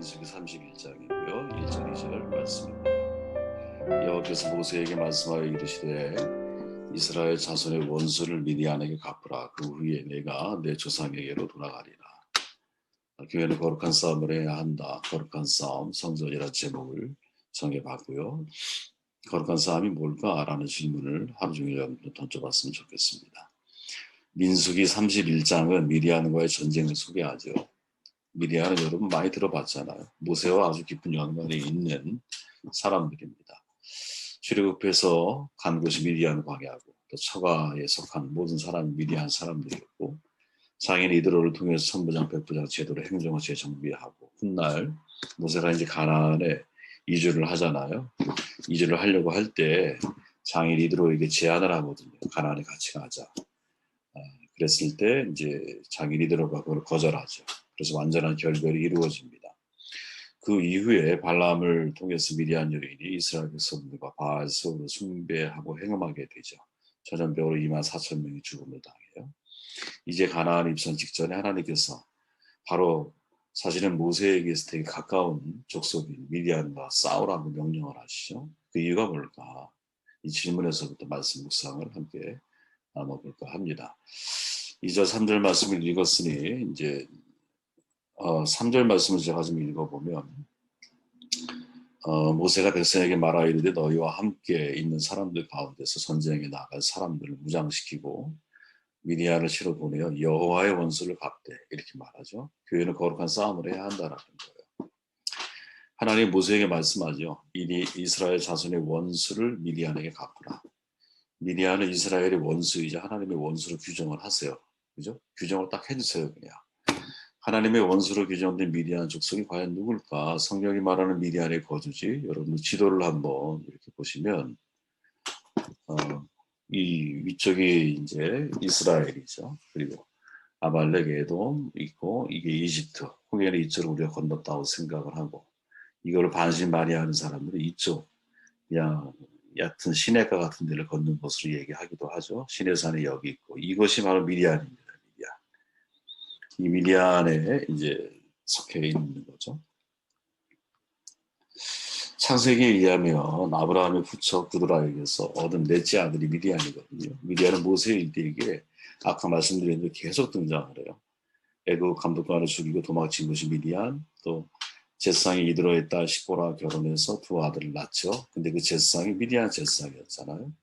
민수기 31장이고요. 1절 2절 말씀입니다. 여호와께서 모세에게 말씀하여 이르시되 이스라엘 자손의 원수를 미디안에게 갚으라. 그 후에 내가 내 조상에게로 돌아가리라. 교회는 거룩한 싸움을 해야 한다. 거룩한 싸움, 성전이라는 제목을 정해봤고요. 거룩한 싸움이 뭘까? 라는 질문을 하루 종일 여러분들 던져봤으면 좋겠습니다. 민수기 31장은 미디안과의 전쟁을 소개하죠. 미디안은 여러분 많이 들어봤잖아요. 모세와 아주 깊은 연관이 있는 사람들입니다. 출애굽해서 간 곳이 미디안 광야고 또 처가에 속한 모든 사람이 미디안 사람들이었고 장인 이드로를 통해서 천부장 백부장 제도를 행정을 재정비하고 훗날 모세가 이제 가나안에 이주를 하잖아요. 이주를 하려고 할 때 장인 이드로에게 제안을 하거든요. 가나안에 같이 가자. 그랬을 때 이제 장인 이드로가 그걸 거절하죠. 그래서 완전한 결별이 이루어집니다. 그 이후에 발람을 통해서 미디안 여인이 이스라엘 백성들과 바알스를 숭배하고 행음하게 되죠. 전염병으로 24,000명이 죽음을 당해요. 이제 가나안 입성 직전에 하나님께서 바로 사실은 모세에게서 되게 가까운 족속인 미디안과 싸우라고 명령을 하시죠. 그 이유가 뭘까? 이 질문에서부터 말씀 묵상을 함께 나눠볼까 합니다. 2절 3절 말씀을 읽었으니 이제 3절 말씀을 제가 좀 읽어보면 모세가 백성에게 말하여 이르되 너희와 함께 있는 사람들 가운데서 전쟁에 나갈 사람들을 무장시키고 미디안을 치러 보내어 여호와의 원수를 갚되 이렇게 말하죠. 교회는 거룩한 싸움을 해야 한다라는 거예요. 하나님 모세에게 말씀하죠. 이니 이스라엘 자손의 원수를 미디안에게 갚으라. 미디안은 이스라엘의 원수이자 하나님의 원수로 규정을 하세요. 그죠? 규정을 딱 해주세요. 그냥. 하나님의 원수로 규정된 미디안 족속이 과연 누굴까? 성경이 말하는 미디안의 거주지, 여러분 지도를 한번 이렇게 보시면 이 위쪽이 이제 이스라엘이죠. 그리고 아말렉 에돔 있고 이게 이집트. 홍해는 이쪽으로 우리가 건넜다고 생각을 하고 이걸 반신반의하는 사람들은 이쪽 그냥 얕은 시내가 같은 데를 걷는 것으로 얘기하기도 하죠. 시내산이 여기 있고 이것이 바로 미디안입니다. 미디안. 이 미디안에 이제 속해 있는 거죠. 창세기에 의하면 아브라함의 후처 구드라에게서 얻은 넷째 아들이 미디안이거든요. 미디안은 모세 일대에게 아까 말씀드렸는데 계속 등장을 해요. 애굽 감독관을 죽이고 도망친 것이 미디안, 또 제사장이 이드로의 딸 시보라 결혼해서 두 아들을 낳죠. 근데 그 제사장이 미디안 제사장이었잖아요.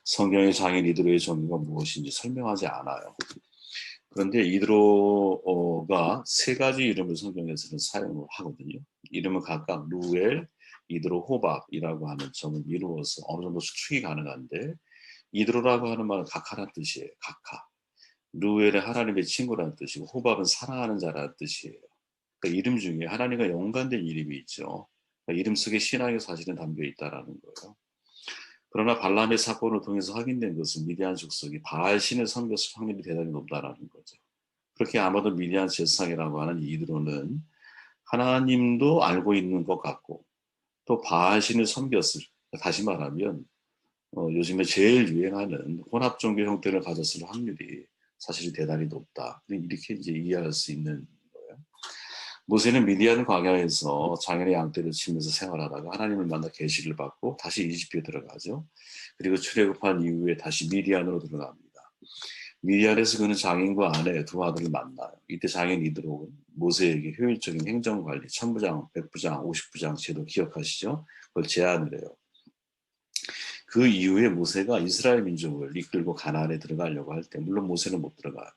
성경의 장인 이드로의 종류가 무엇인지 설명하지 않아요. 그런데 이드로가 세 가지 이름을 성경에서는 사용을 하거든요. 이름은 각각 루엘, 이드로, 호밥이라고 하는 점을 이루어서 어느 정도 추측이 가능한데 이드로라고 하는 말은 각하라는 뜻이에요. 각하. 루엘은 하나님의 친구라는 뜻이고 호밥은 사랑하는 자라는 뜻이에요. 그러니까 이름 중에 하나님과 연관된 이름이 있죠. 그러니까 이름 속에 신앙의 사실은 담겨 있다라는 거예요. 그러나 발람의 사건을 통해서 확인된 것은 미디안 족속이 바알 신을 섬겼을 확률이 대단히 높다라는 거죠. 그렇게 아마도 미디안 제사장이라고 하는 이드로는 하나님도 알고 있는 것 같고 또 바알 신을 섬겼을, 다시 말하면 요즘에 제일 유행하는 혼합 종교 형태를 가졌을 확률이 사실 대단히 높다. 이렇게 이제 이해할 수 있는 거예요. 모세는 미디안 광야에서 장인의 양떼를 치면서 생활하다가 하나님을 만나 계시를 받고 다시 이집트에 들어가죠. 그리고 출애굽한 이후에 다시 미디안으로 들어갑니다. 미디안에서 그는 장인과 아내 두 아들을 만나요. 이때 장인 이드로는 모세에게 효율적인 행정관리, 천부장, 백부장, 오십부장 제도 기억하시죠? 그걸 제안을 해요. 그 이후에 모세가 이스라엘 민족을 이끌고 가나안에 들어가려고 할 때 물론 모세는 못 들어가요.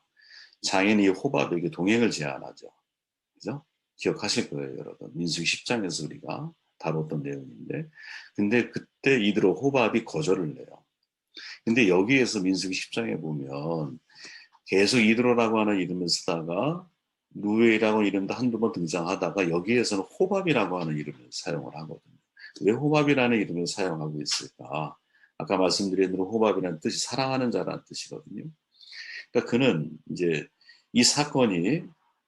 장인이 호밥에게 동행을 제안하죠. 그죠? 기억하실 거예요, 여러분. 민수기 10장에서 우리가 다뤘던 내용인데 근데 그때 이드로 호밥이 거절을 해요. 근데 여기에서 민수기 10장에 보면 계속 이드로라고 하는 이름을 쓰다가 루엘이라고 이름도 한두 번 등장하다가 여기에서는 호밥이라고 하는 이름을 사용을 하거든요. 왜 호밥이라는 이름을 사용하고 있을까? 아까 말씀드린 대로 호밥이라는 뜻이 사랑하는 자라는 뜻이거든요. 그러니까 그는 이제 이 사건이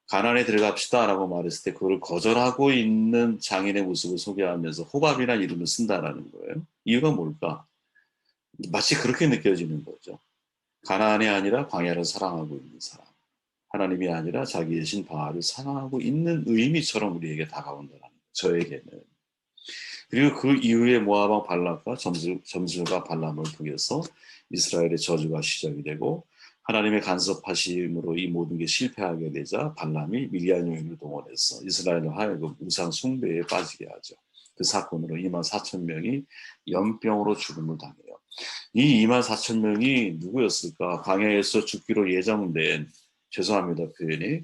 가나안에 들어갑시다라고 말했을 때 그걸 거절하고 있는 장인의 모습을 소개하면서 호밥이라는 이름을 쓴다라는 거예요. 이유가 뭘까? 마치 그렇게 느껴지는 거죠. 가나안이 아니라 광야를 사랑하고 있는 사람. 하나님이 아니라 자기의 신 바알을 사랑하고 있는 의미처럼 우리에게 다가온다는 거예요. 저에게는. 그리고 그 이후에 모압 발락과 점술과 발람을 통해서 이스라엘의 저주가 시작이 되고 하나님의 간섭하심으로 이 모든 게 실패하게 되자 발람이 미디안 여인을 동원해서 이스라엘을 하여금 우상 숭배에 빠지게 하죠. 그 사건으로 2만 4천 명이 연병으로 죽음을 당해요. 이 2만 4천 명이 누구였을까? 광야에서 죽기로 예정된, 죄송합니다 표현이,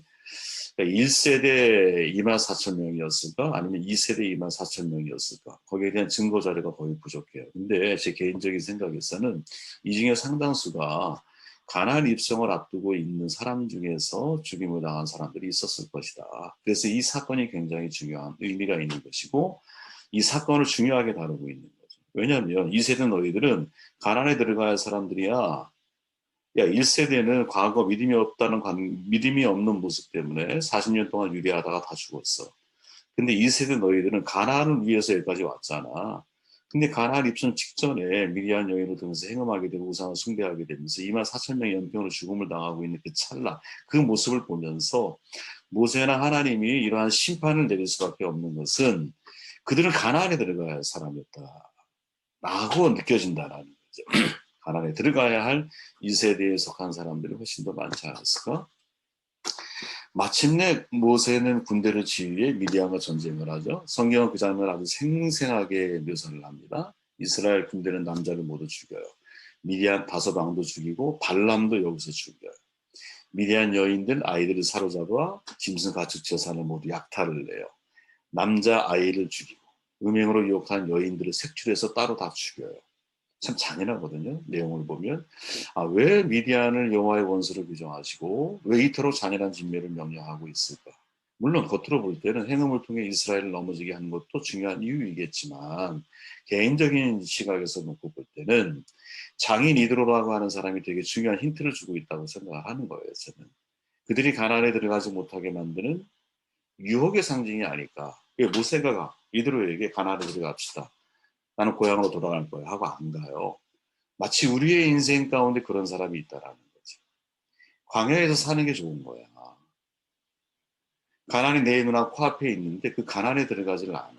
1세대 2만 4천 명이었을까? 아니면 2세대 2만 4천 명이었을까? 거기에 대한 증거 자료가 거의 부족해요. 근데 제 개인적인 생각에서는 이 중에 상당수가 가나안 입성을 앞두고 있는 사람 중에서 죽임을 당한 사람들이 있었을 것이다. 그래서 이 사건이 굉장히 중요한 의미가 있는 것이고 이 사건을 중요하게 다루고 있는 거죠. 왜냐하면 2세대 너희들은 가나안에 들어가야 할 사람들이야. 야, 1세대는 과거 믿음이 없는 모습 때문에 40년 동안 유리하다가 다 죽었어. 근데 2세대 너희들은 가나안을 위해서 여기까지 왔잖아. 근데 가나안 입성 직전에 미디안 여인을 통해서 행음하게 되고 우상을 숭배하게 되면서 2만 4천 명의 연평으로 죽음을 당하고 있는 그 찰나, 그 모습을 보면서 모세나 하나님이 이러한 심판을 내릴 수밖에 없는 것은 그들은 가나안에 들어가야 할 사람이었다. 라고 느껴진다라는 거죠. 가나안에 들어가야 할 2세대에 속한 사람들이 훨씬 더 많지 않았을까? 마침내 모세는 군대를 지휘해 미디안과 전쟁을 하죠. 성경은 그 장면을 아주 생생하게 묘사를 합니다. 이스라엘 군대는 남자를 모두 죽여요. 미디안 다섯 왕도 죽이고 발람도 여기서 죽여요. 미디안 여인들 아이들을 사로잡아 짐승 가축 재산을 모두 약탈을 내요. 남자 아이를 죽이고 음행으로 유혹한 여인들을 색출해서 따로 다 죽여요. 참 잔인하거든요. 내용을 보면 왜 미디안을 여호와의 원수로 규정하시고 왜 이토록 잔인한 진멸을 명령하고 있을까? 물론 겉으로 볼 때는 행음을 통해 이스라엘을 넘어지게 하는 것도 중요한 이유이겠지만 개인적인 시각에서 놓고 볼 때는 장인 이드로라고 하는 사람이 되게 중요한 힌트를 주고 있다고 생각을 하는 거예요. 저는. 그들이 가나안에 들어가지 못하게 만드는 유혹의 상징이 아닐까. 모세가 이드로에게 가나안에 들어갑시다. 나는 고향으로 돌아갈 거야 하고 안 가요. 마치 우리의 인생 가운데 그런 사람이 있다라는 거지. 광야에서 사는 게 좋은 거야. 가난이 내 눈앞 코앞에 있는데 그 가난에 들어가지를 않아.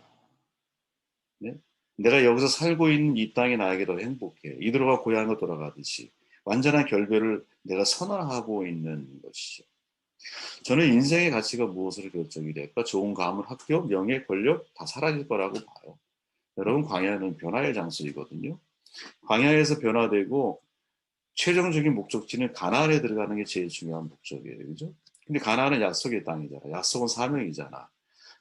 네? 내가 여기서 살고 있는 이 땅이 나에게 더 행복해. 이들과 고향으로 돌아가듯이 완전한 결별을 내가 선언하고 있는 것이죠. 저는 인생의 가치가 무엇으로 결정이 될까? 좋은 가문, 학교, 명예, 권력 다 사라질 거라고 봐요. 여러분 광야는 변화의 장소이거든요. 광야에서 변화되고 최종적인 목적지는 가나안에 들어가는 게 제일 중요한 목적이에요. 그죠? 근데 가나안은 약속의 땅이잖아. 약속은 사명이잖아.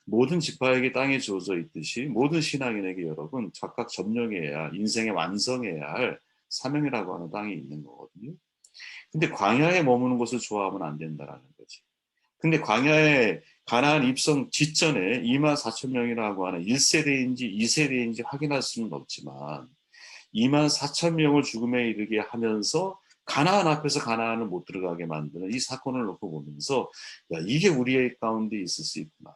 모든 지파에게 땅이 주어져 있듯이 모든 신앙인에게 여러분 각각 점령해야 인생의 완성해야 할 사명이라고 하는 땅이 있는 거거든요. 근데 광야에 머무는 것을 좋아하면 안 된다라는 거지. 근데 광야에 가나안 입성 직전에 2만 4천 명이라고 하는 1세대인지 2세대인지 확인할 수는 없지만 2만 4천 명을 죽음에 이르게 하면서 가나안 앞에서 가나안을 못 들어가게 만드는 이 사건을 놓고 보면서 야, 이게 우리의 가운데 있을 수 있구나.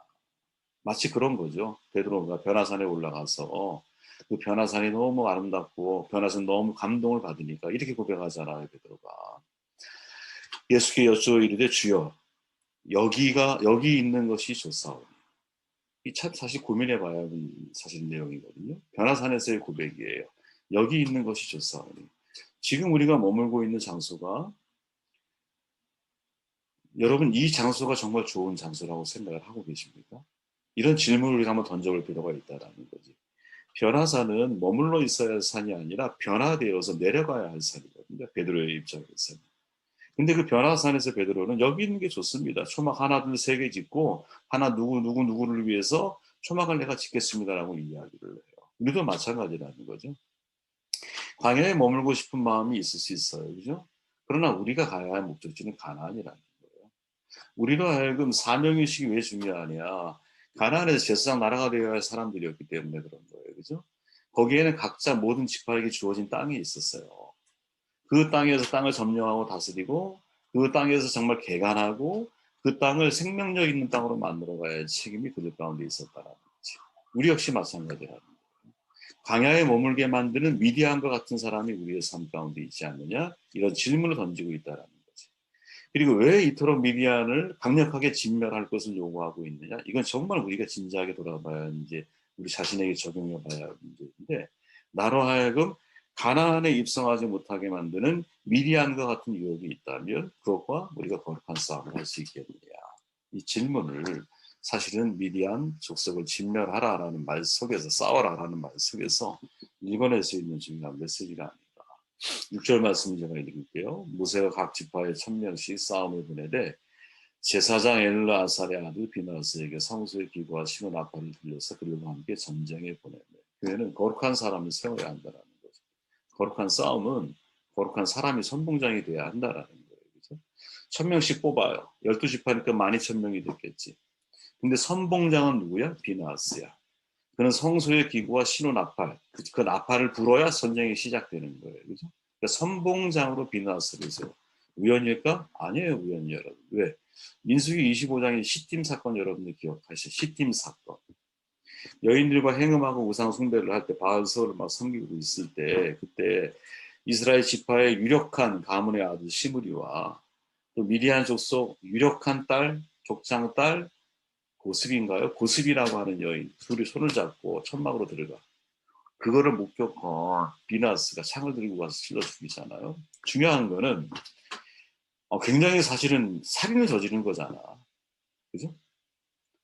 마치 그런 거죠. 베드로가 변화산에 올라가서 그 변화산이 너무 아름답고 변화산 너무 감동을 받으니까 이렇게 고백하잖아요. 베드로가. 예수께 여쭈어 이르되 주여 여기 있는 것이 좋사오니. 이 참 사실 고민해 봐야 하는 사실 내용이거든요. 변화산에서의 고백이에요. 여기 있는 것이 좋사오니. 지금 우리가 머물고 있는 장소가 여러분 이 장소가 정말 좋은 장소라고 생각을 하고 계십니까? 이런 질문을 우리가 한번 던져볼 필요가 있다라는 거지. 변화산은 머물러 있어야 할 산이 아니라 변화되어서 내려가야 할 산이거든요. 베드로의 입장에서는. 근데 그 변화산에서 베드로는 여기 있는 게 좋습니다. 초막 하나, 둘, 세 개 짓고 하나 누구를 위해서 초막을 내가 짓겠습니다라고 이야기를 해요. 우리도 마찬가지라는 거죠. 광야에 머물고 싶은 마음이 있을 수 있어요. 그죠? 그러나 우리가 가야 할 목적지는 가나안이라는 거예요. 우리로 하여금 사명의식이 왜 중요하냐. 가나안에서 제사장 나라가 되어야 할 사람들이었기 때문에 그런 거예요. 그죠? 거기에는 각자 모든 지파에게 주어진 땅이 있었어요. 그 땅에서 땅을 점령하고 다스리고 그 땅에서 정말 개간하고 그 땅을 생명력 있는 땅으로 만들어 가야 할 책임이 그들 가운데 있었다는 거지. 우리 역시 마찬가지라는 거예요. 광야에 머물게 만드는 미디안과 같은 사람이 우리의 삶 가운데 있지 않느냐? 이런 질문을 던지고 있다는 거지. 그리고 왜 이토록 미디안을 강력하게 진멸할 것을 요구하고 있느냐? 이건 정말 우리가 진지하게 돌아봐야 이제 우리 자신에게 적용해 봐야 할 문제인데, 나로 하여금 가나안에 입성하지 못하게 만드는 미디안과 같은 유혹이 있다면 그것과 우리가 거룩한 싸움을 할 수 있겠느냐? 이 질문을 사실은 미디안 족속을 진멸하라라는 말 속에서, 싸워라라는 말 속에서 읽어낼 수 있는 중요한 메시지가 아닙니다. 6절 말씀 제가 읽을게요. 모세가 각 지파에 1000명씩 싸움을 보내되 제사장 엘르아살의 아들 비나스에게 성소의 기구와 신혼 나팔을 들려서 그들과 함께 전쟁에 보내며, 교회는 거룩한 사람을 세워야 한다는 거죠. 거룩한 싸움은 거룩한 사람이 선봉장이 돼야 한다라는 거예요. 그죠? 1000명씩 뽑아요. 12지파니까 12,000명이 됐겠지. 근데 선봉장은 누구야? 비나스야. 그는 성소의 기구와 신호 나팔, 그 나팔을 불어야 전쟁이 시작되는 거예요. 그죠? 그러니까 선봉장으로 비나스를 세워. 우연일까? 아니에요, 우연이 여러분. 왜? 민수기 25장의 시딤 사건 여러분들 기억하시죠? 시딤 사건. 여인들과 행음하고 우상 숭배를 할 때 바알서를 막 섬기고 있을 때, 그때 이스라엘 지파의 유력한 가문의 아들 시므리와 또 미디안 족속 유력한 딸, 족장 딸 고스비인가요? 고스비라고 하는 여인 둘이 손을 잡고 천막으로 들어가. 그거를 목격한 비나스가 창을 들고 가서 찔러 죽이잖아요. 중요한 거는 굉장히 사실은 살인을 저지른 거잖아. 그죠?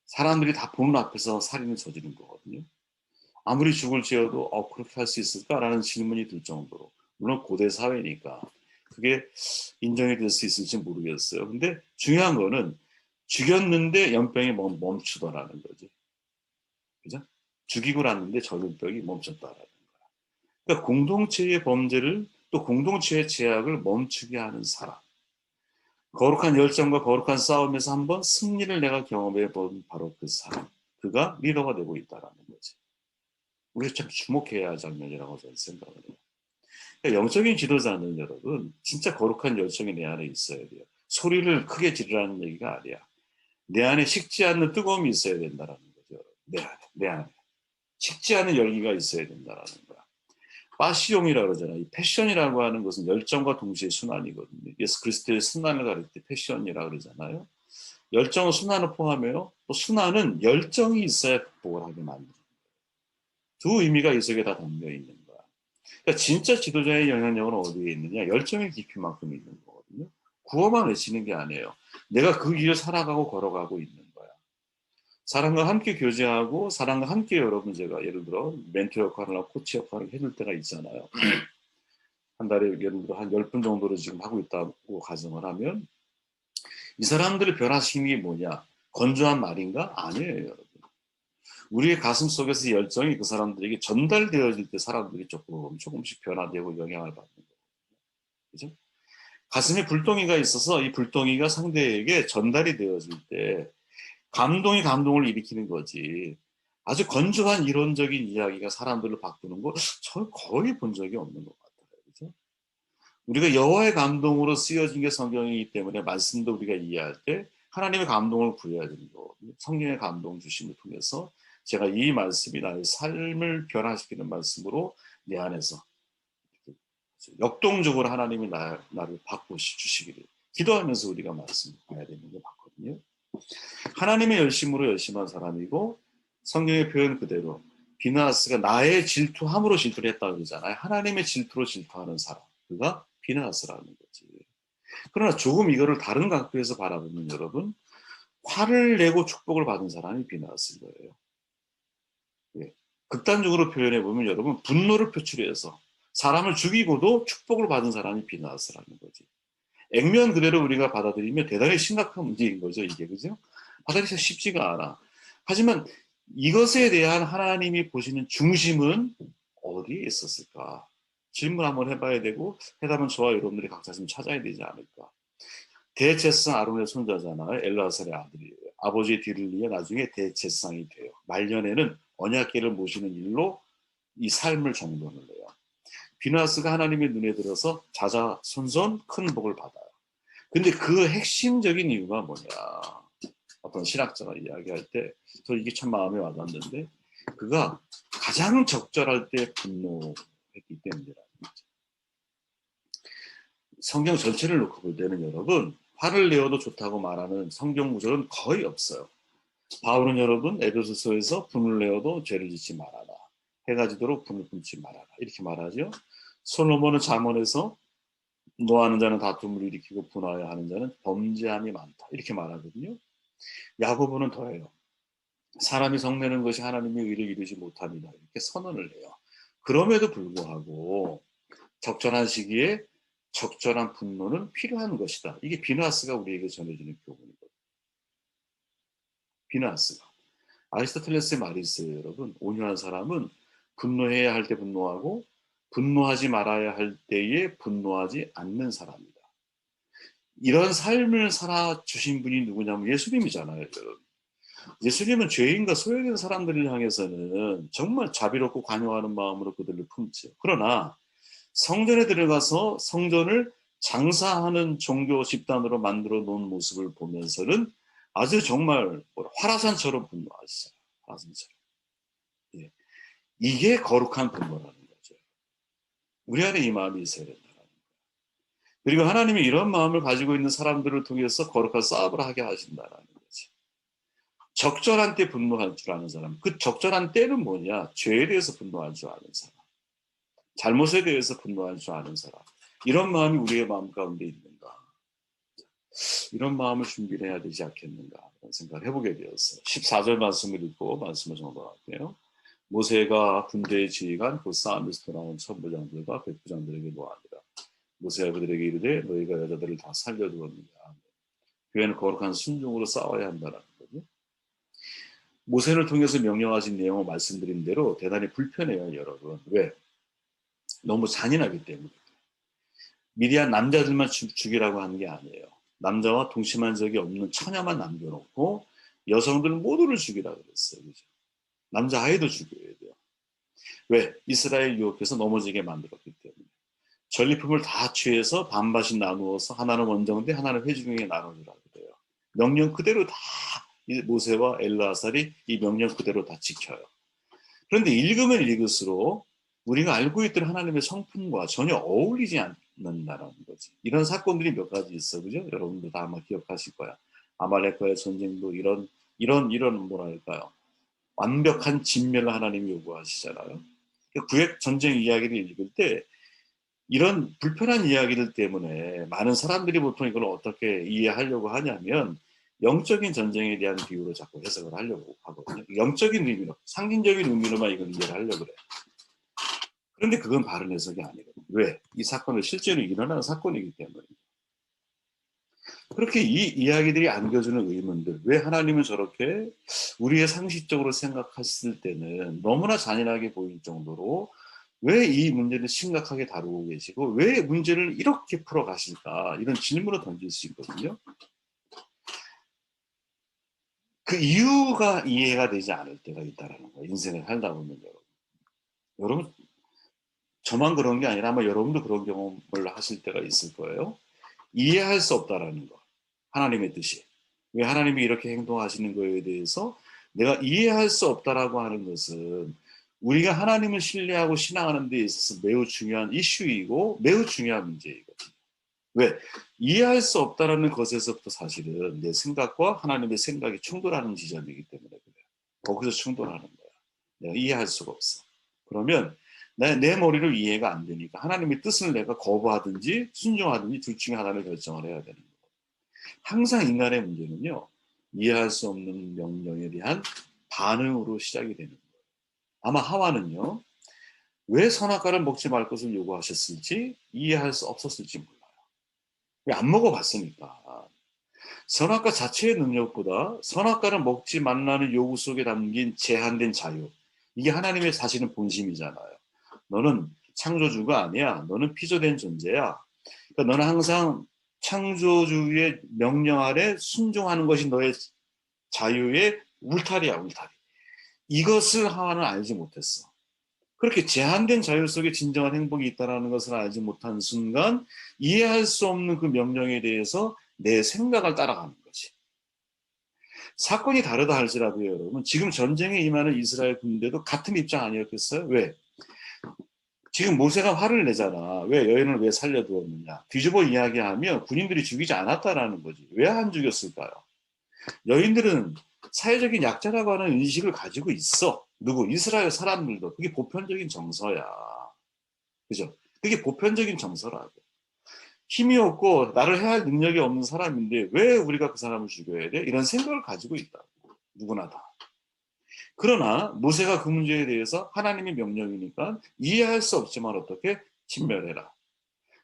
사람들이 다 보는 앞에서 살인을 저지른 거거든요. 아무리 죽을지어도 그렇게 할 수 있을까라는 질문이 들 정도로. 물론 고대 사회니까 그게 인정이 될 수 있을지 모르겠어요. 근데 중요한 거는 죽였는데 연병이 멈추더라는 거지. 그죠? 죽이고 났는데 전염병이 멈췄다라는 거야. 그러니까 공동체의 범죄를, 또 공동체의 죄악을 멈추게 하는 사람. 거룩한 열정과 거룩한 싸움에서 한번 승리를 내가 경험해 본 바로 그 사람. 그가 리더가 되고 있다라는 거지. 우리가 참 주목해야 할 장면이라고 저는 생각을 해요. 그러니까 영적인 지도자는 여러분 진짜 거룩한 열정이 내 안에 있어야 돼요. 소리를 크게 지르라는 얘기가 아니야. 내 안에 식지 않는 뜨거움이 있어야 된다라는 거죠. 내 안에. 식지 않은 열기가 있어야 된다라는 거야. 파시용이라고 그러잖아요. 이 패션이라고 하는 것은 열정과 동시에 순환이거든요. 예수 그리스도의 순환을 가릴 때 패션이라고 그러잖아요. 열정은 순환을 포함해요. 또 순환은 열정이 있어야 극복을 하게 만드는 거예요. 두 의미가 이 속에 다 담겨 있는 거야. 그러니까 진짜 지도자의 영향력은 어디에 있느냐? 열정의 깊이만큼 있는 거거든요. 구호만 외치는 게 아니에요. 내가 그 길을 살아가고 걸어가고 있는 거야. 사람과 함께 교제하고 사람과 함께 여러분 제가 예를 들어 멘토 역할을 하고 코치 역할을 해줄 때가 있잖아요. 한 달에 예를 들어 한 10분 정도를 지금 하고 있다고 가정을 하면 이 사람들을 변화시키는 게 뭐냐? 건조한 말인가? 아니에요, 여러분. 우리의 가슴 속에서 열정이 그 사람들에게 전달되어질 때 사람들이 조금씩 변화되고 영향을 받는 거예요. 그죠? 가슴에 불덩이가 있어서 이 불덩이가 상대에게 전달이 되어질 때 감동이 감동을 일으키는 거지. 아주 건조한 이론적인 이야기가 사람들을 바꾸는 거 저 거의 본 적이 없는 것 같아요. 그죠? 우리가 여호와의 감동으로 쓰여진 게 성경이기 때문에 말씀도 우리가 이해할 때 하나님의 감동을 구해야 되는 거거든요. 성령의 감동 주심을 통해서 제가 이 말씀이 나의 삶을 변화시키는 말씀으로 내 안에서 역동적으로 하나님이 나를 바꾸시기를 기도하면서 우리가 말씀을 봐야 되는 게 맞거든요. 하나님의 열심으로 열심한 사람이고 성경의 표현 그대로 비나스가 나의 질투함으로 질투를 했다고 그러잖아요. 하나님의 질투로 질투하는 사람. 그가 비나스라는 거지. 그러나 조금 이거를 다른 각도에서 바라보면 여러분 화를 내고 축복을 받은 사람이 비나스인 거예요. 예. 극단적으로 표현해 보면 여러분 분노를 표출해서 사람을 죽이고도 축복을 받은 사람이 비나스라는 거지. 액면 그대로 우리가 받아들이면 대단히 심각한 문제인 거죠, 이게. 그죠? 받아들이기가 쉽지가 않아. 하지만 이것에 대한 하나님이 보시는 중심은 어디에 있었을까? 질문 한번 해봐야 되고 해답은 저와 여러분들이 각자 좀 찾아야 되지 않을까? 대제사장 아론의 손자잖아요. 엘르아살의 아들이에요. 아버지의 뒤를 이어 나중에 대제사장이 돼요. 말년에는 언약궤를 모시는 일로 이 삶을 정돈을 해요. 비나스가 하나님의 눈에 들어서 자자손손 큰 복을 받아요. 근데 그 핵심적인 이유가 뭐냐? 어떤 신학자가 이야기할 때 저 이게 참 마음에 와닿는데 그가 가장 적절할 때 분노했기 때문이라는 거죠. 성경 전체를 놓고 볼 때는 여러분 화를 내어도 좋다고 말하는 성경 구절은 거의 없어요. 바울은 여러분 에베소서에서 분을 내어도 죄를 짓지 말아라. 해가 지도록 분을 품지 말아라. 이렇게 말하죠. 솔로몬은 잠언에서 노하는 자는 다툼을 일으키고 분하여 하는 자는 범죄함이 많다. 이렇게 말하거든요. 야고보는 더해요. 사람이 성내는 것이 하나님의 의를 이루지 못합니다. 이렇게 선언을 해요. 그럼에도 불구하고 적절한 시기에 적절한 분노는 필요한 것이다. 이게 비나스가 우리에게 전해지는 교훈이거든요. 비나스가. 아리스토텔레스의 말이 있어요, 여러분. 온유한 사람은 분노해야 할 때 분노하고 분노하지 말아야 할 때에 분노하지 않는 사람이다. 이런 삶을 살아주신 분이 누구냐면 예수님이잖아요, 여러분. 예수님은 죄인과 소외된 사람들을 향해서는 정말 자비롭고 관용하는 마음으로 그들을 품죠. 그러나 성전에 들어가서 성전을 장사하는 종교 집단으로 만들어 놓은 모습을 보면서는 아주 정말 화라산처럼 분노하시죠. 화라산처럼. 예. 이게 거룩한 분노라는 거죠. 우리 안에 이 마음이 있어야 된다는 거예요. 그리고 하나님이 이런 마음을 가지고 있는 사람들을 통해서 거룩한 싸움을 하게 하신다는 거죠. 적절한 때 분노할 줄 아는 사람. 그 적절한 때는 뭐냐? 죄에 대해서 분노할 줄 아는 사람. 잘못에 대해서 분노할 줄 아는 사람. 이런 마음이 우리의 마음 가운데 있는가? 이런 마음을 준비를 해야 되지 않겠는가? 그런 생각을 해보게 되었어요. 14절 말씀을 읽고 말씀을 정독할게요. 모세가 군대에 지휘관 그 싸움에서 돌아온 천부장들과 백부장들에게 노하니라. 모세가 그들에게 이르되 너희가 여자들을 다 살려두었느냐. 교회는 거룩한 순종으로 싸워야 한다는 거죠. 모세를 통해서 명령하신 내용을 말씀드린 대로 대단히 불편해요, 여러분. 왜? 너무 잔인하기 때문에. 미디안 남자들만 죽이라고 하는 게 아니에요. 남자와 동침한 적이 없는 처녀만 남겨놓고 여성들 모두를 죽이라고 그랬어요. 그죠? 남자 아이도 죽여야 돼요. 왜? 이스라엘 유혹해서 넘어지게 만들었기 때문에. 전리품을 다 취해서 반반씩 나누어서 하나는 원정대 하나는 회중에게 나눠주라고 그래요. 명령 그대로 다 모세와 엘르아살이 이 명령 그대로 다 지켜요. 그런데 읽으면 읽을수록 우리가 알고 있던 하나님의 성품과 전혀 어울리지 않는다는 거지. 이런 사건들이 몇 가지 있어, 그죠? 여러분들 다 아마 기억하실 거야. 아말렉과의 전쟁도 이런 뭐랄까요? 완벽한 진멸을 하나님이 요구하시잖아요. 구약 전쟁 이야기를 읽을 때 이런 불편한 이야기들 때문에 많은 사람들이 보통 이걸 어떻게 이해하려고 하냐면 영적인 전쟁에 대한 비유로 자꾸 해석을 하려고 하거든요. 영적인 의미로, 상징적인 의미로만 이걸 이해를 하려고 그래요. 그런데 그건 바른 해석이 아니거든요. 왜? 이 사건은 실제로 일어나는 사건이기 때문에. 그렇게 이 이야기들이 안겨주는 의문들, 왜 하나님은 저렇게 우리의 상식적으로 생각했을 때는 너무나 잔인하게 보일 정도로 왜 이 문제를 심각하게 다루고 계시고 왜 문제를 이렇게 풀어가실까 이런 질문을 던질 수 있거든요. 그 이유가 이해가 되지 않을 때가 있다는 거예요. 인생을 살다 보면 여러분 저만 그런 게 아니라 아마 여러분도 그런 경험을 하실 때가 있을 거예요. 이해할 수 없다라는 거. 하나님의 뜻이. 왜 하나님이 이렇게 행동하시는 거에 대해서 내가 이해할 수 없다라고 하는 것은 우리가 하나님을 신뢰하고 신앙하는 데 있어서 매우 중요한 이슈이고 매우 중요한 문제이거든요. 왜? 이해할 수 없다라는 것에서부터 사실은 내 생각과 하나님의 생각이 충돌하는 지점이기 때문에 그래요. 거기서 충돌하는 거야. 내가 이해할 수가 없어. 그러면 내 머리로 이해가 안 되니까 하나님의 뜻을 내가 거부하든지 순종하든지 둘 중에 하나를 결정을 해야 되는 거예요. 항상 인간의 문제는요. 이해할 수 없는 명령에 대한 반응으로 시작이 되는 거예요. 아마 하와는요. 왜 선악과를 먹지 말 것을 요구하셨을지 이해할 수 없었을지 몰라요. 왜 안 먹어봤으니까. 선악과 자체의 능력보다 선악과를 먹지 말라는 요구 속에 담긴 제한된 자유. 이게 하나님의 사실은 본심이잖아요. 너는 창조주가 아니야. 너는 피조된 존재야. 그러니까 너는 항상 창조주의 명령 아래 순종하는 것이 너의 자유의 울타리야, 울타리. 이것을 하와는 알지 못했어. 그렇게 제한된 자유 속에 진정한 행복이 있다는 것을 알지 못한 순간 이해할 수 없는 그 명령에 대해서 내 생각을 따라가는 거지. 사건이 다르다 할지라도요, 여러분. 지금 전쟁에 임하는 이스라엘 군대도 같은 입장 아니었겠어요? 왜? 지금 모세가 화를 내잖아. 왜 여인을 왜 살려두었느냐. 뒤집어 이야기하면 군인들이 죽이지 않았다라는 거지. 왜 안 죽였을까요? 여인들은 사회적인 약자라고 하는 인식을 가지고 있어. 누구? 이스라엘 사람들도. 그게 보편적인 정서야. 그죠? 그게 보편적인 정서라고. 힘이 없고 나를 해할 능력이 없는 사람인데 왜 우리가 그 사람을 죽여야 돼? 이런 생각을 가지고 있다. 누구나 다. 그러나 모세가 그 문제에 대해서 하나님의 명령이니까 이해할 수 없지만 어떻게? 진멸해라.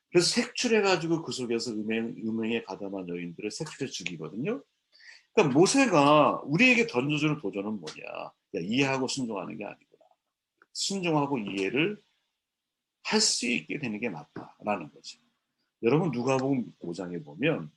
그래서 색출해가지고 그 속에서 음행에 가담한 여인들을 색출해 죽이거든요. 그러니까 모세가 우리에게 던져주는 도전은 뭐냐? 야, 이해하고 순종하는 게 아니구나. 순종하고 이해를 할 수 있게 되는 게 맞다라는 거죠. 여러분 누가복음 5장에 보면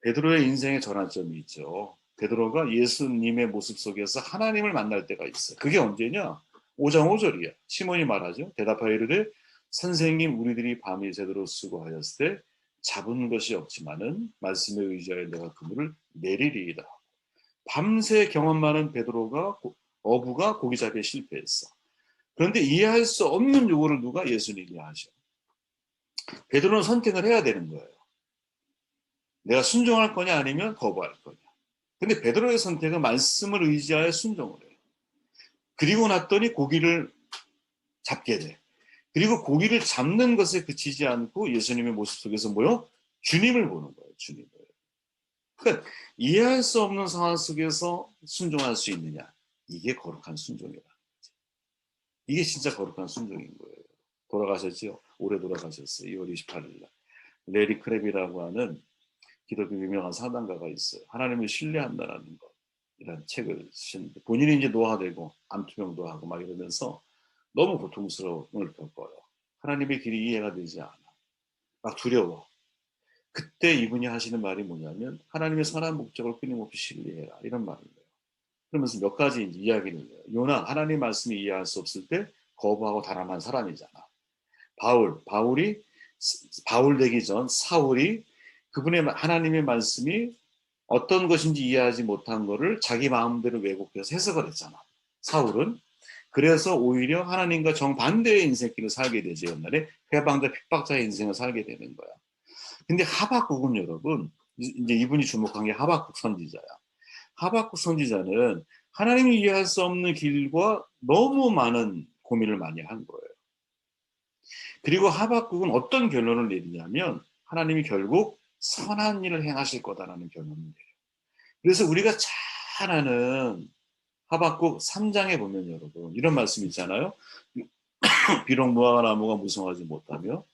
베드로의 인생의 전환점이 있죠. 베드로가 예수님의 모습 속에서 하나님을 만날 때가 있어요. 그게 언제냐? 5장 5절이야. 시몬이 말하죠. 대답하여 이르되 선생님 우리들이 밤이 제대로 수고하였을 때 잡은 것이 없지만은 말씀에 의지하여 내가 그물을 내리리이다. 밤새 경험 많은 베드로가 어부가 고기잡이에 실패했어. 그런데 이해할 수 없는 요구를 누가? 예수님이 하셔. 베드로는 선택을 해야 되는 거예요. 내가 순종할 거냐 아니면 거부할 거냐. 근데 베드로의 선택은 말씀을 의지하여 순종을 해요. 그리고 났더니 고기를 잡게 돼. 그리고 고기를 잡는 것에 그치지 않고 예수님의 모습 속에서 뭐요? 주님을 보는 거예요. 주님을. 그러니까 이해할 수 없는 상황 속에서 순종할 수 있느냐. 이게 거룩한 순종이다. 이게 진짜 거룩한 순종인 거예요. 돌아가셨죠? 올해 돌아가셨어요. 2월 28일 날. 레리 크랩이라고 하는 기독교 유명한 사단가가 있어요. 하나님을 신뢰한다라는 것. 이런 책을 쓰셨는데 본인이 이제 노화되고 암투병도 하고 막 이러면서 너무 고통스러움을 겪어요. 하나님의 길이 이해가 되지 않아. 막 두려워. 그때 이분이 하시는 말이 뭐냐면 하나님의 선한 목적을 끊임없이 신뢰해라. 이런 말이에요. 그러면서 몇 가지 이야기를 해요. 요나 하나님 말씀이 이해할 수 없을 때 거부하고 달아난 사람이잖아. 바울 되기 전 사울이 그분의 하나님의 말씀이 어떤 것인지 이해하지 못한 것을 자기 마음대로 왜곡해서 해석을 했잖아. 사울은. 그래서 오히려 하나님과 정반대의 인생길을 살게 되죠. 옛날에 회방자 핍박자의 인생을 살게 되는 거야. 근데 하박국은 여러분, 이제 이분이 주목한 게 하박국 선지자야. 하박국 선지자는 하나님이 이해할 수 없는 길과 너무 많은 고민을 많이 한 거예요. 그리고 하박국은 어떤 결론을 내리냐면 하나님이 결국 선한 일을 행하실 거다라는 결론을 내려요. 그래서 우리가 잘 아는 하박국 3장에 보면 여러분 이런 말씀 있잖아요. 비록 무화과나무가 무성하지 못하며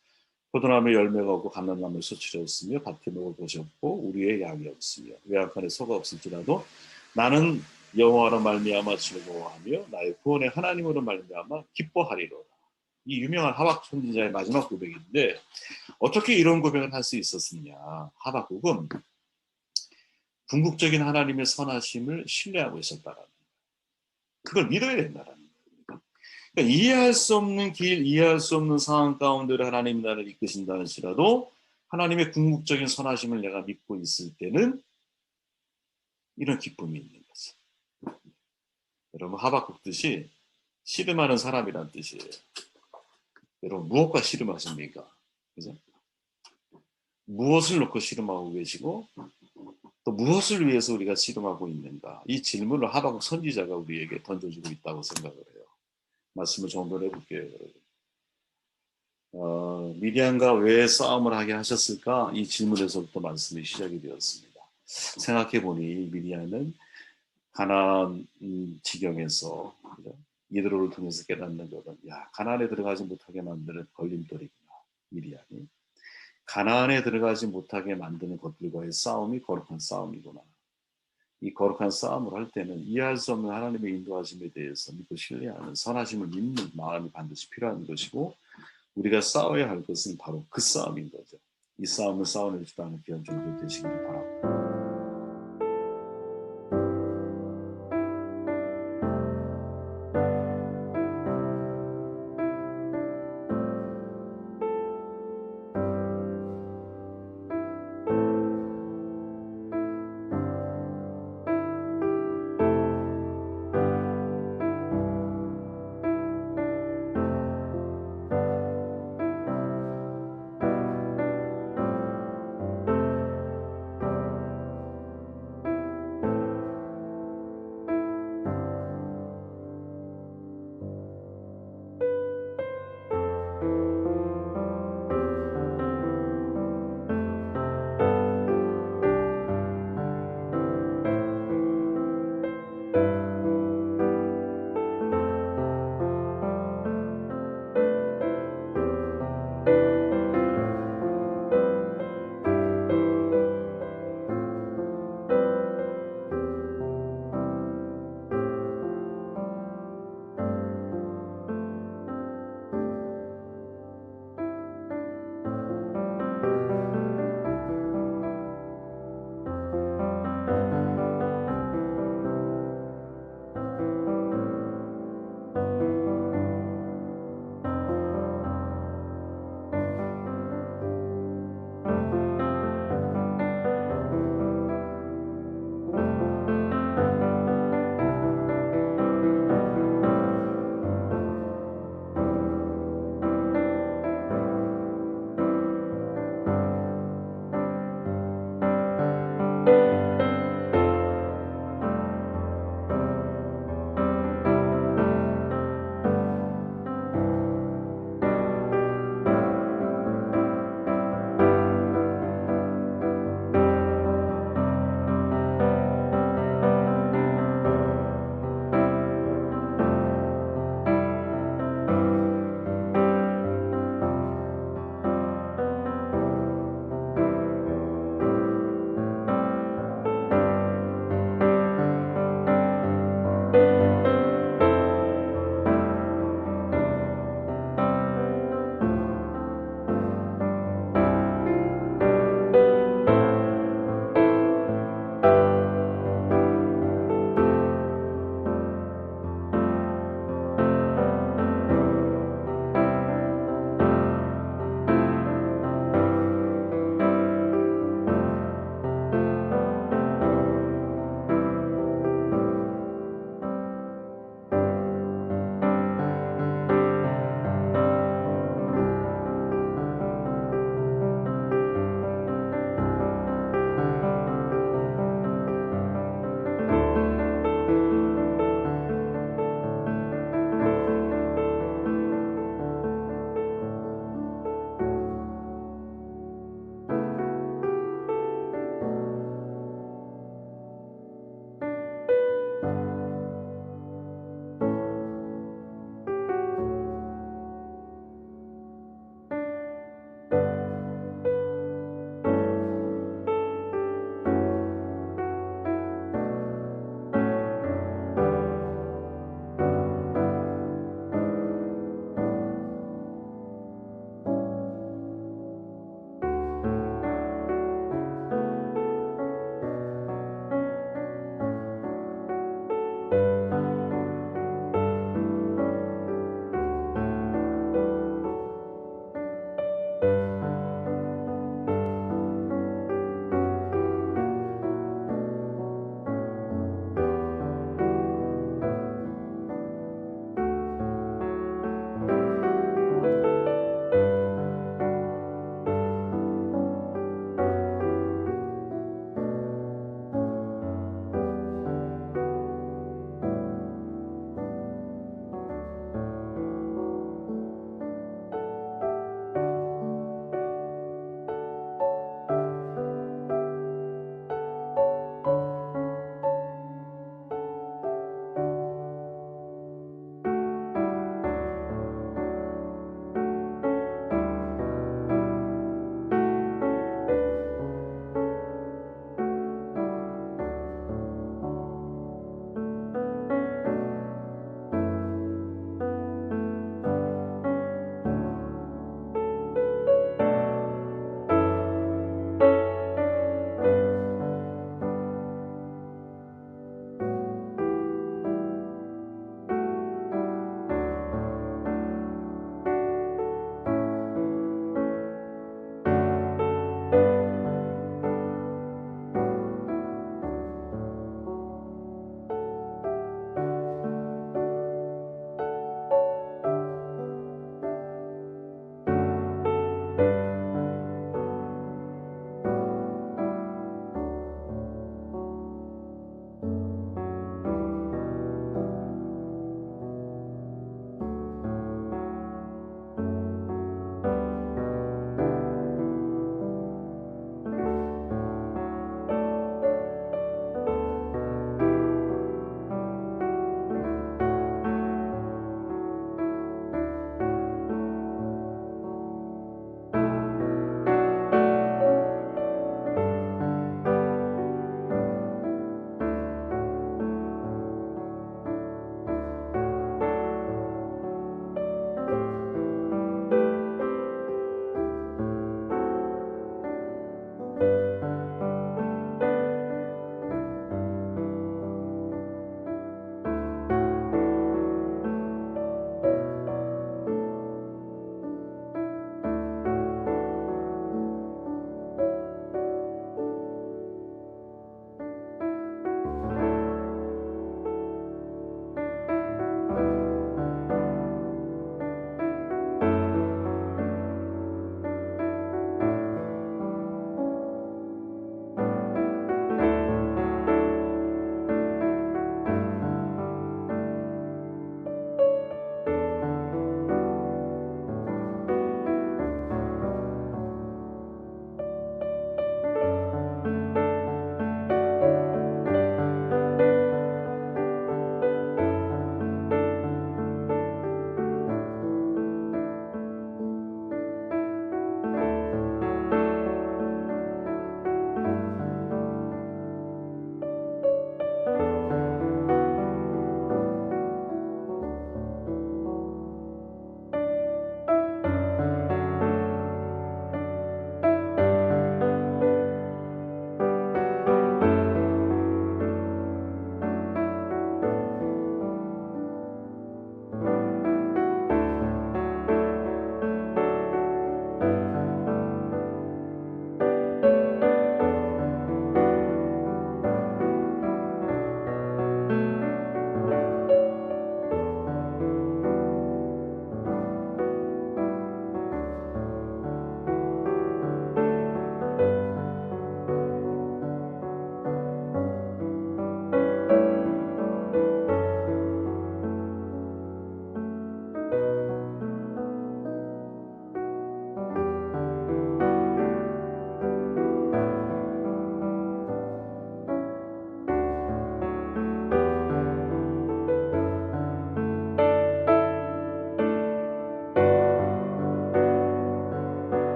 포도나무에 열매가 없고 감람나무에 수출이 없으며 밭에 먹을 것이 없고 우리의 양이 없으며 외양간에 소가 없을지라도 나는 여호와로 말미암아 즐거워하며 나의 구원의 하나님으로 말미암아 기뻐하리로다. 이 유명한 하박국 선지자의 마지막 고백인데 어떻게 이런 고백을 할 수 있었느냐. 하박국은 궁극적인 하나님의 선하심을 신뢰하고 있었다라는 거예요. 그걸 믿어야 된다라는 거예요. 그러니까 이해할 수 없는 길, 이해할 수 없는 상황 가운데로 하나님이 나를 이끄신다 할지라도 하나님의 궁극적인 선하심을 내가 믿고 있을 때는 이런 기쁨이 있는 거죠. 여러분 하박국 뜻이 씨름하는 사람이란 뜻이에요. 여러분 무엇과 씨름하십니까? 그죠? 무엇을 놓고 씨름하고 계시고 또 무엇을 위해서 우리가 씨름하고 있는가? 이 질문을 하박국 선지자가 우리에게 던져주고 있다고 생각을 해요. 말씀을 좀 더 해볼게요. 미디안과 왜 싸움을 하게 하셨을까? 이 질문에서부터 말씀이 시작이 되었습니다. 생각해보니 미디안은 가나안 지경에서 이드로를 통해서 깨닫는 것은 가나안에 들어가지 못하게 만드는 걸림돌이구나. 미디안이. 가나안에 들어가지 못하게 만드는 것들과의 싸움이 거룩한 싸움이구나. 이 거룩한 싸움을 할 때는 이해할 수 없는 하나님의 인도하심에 대해서 믿고 신뢰하는 선하심을 믿는 마음이 반드시 필요한 것이고 우리가 싸워야 할 것은 바로 그 싸움인 거죠. 이 싸움을 싸워낼 줄 아는 귀한 종들 되시길 바랍니다.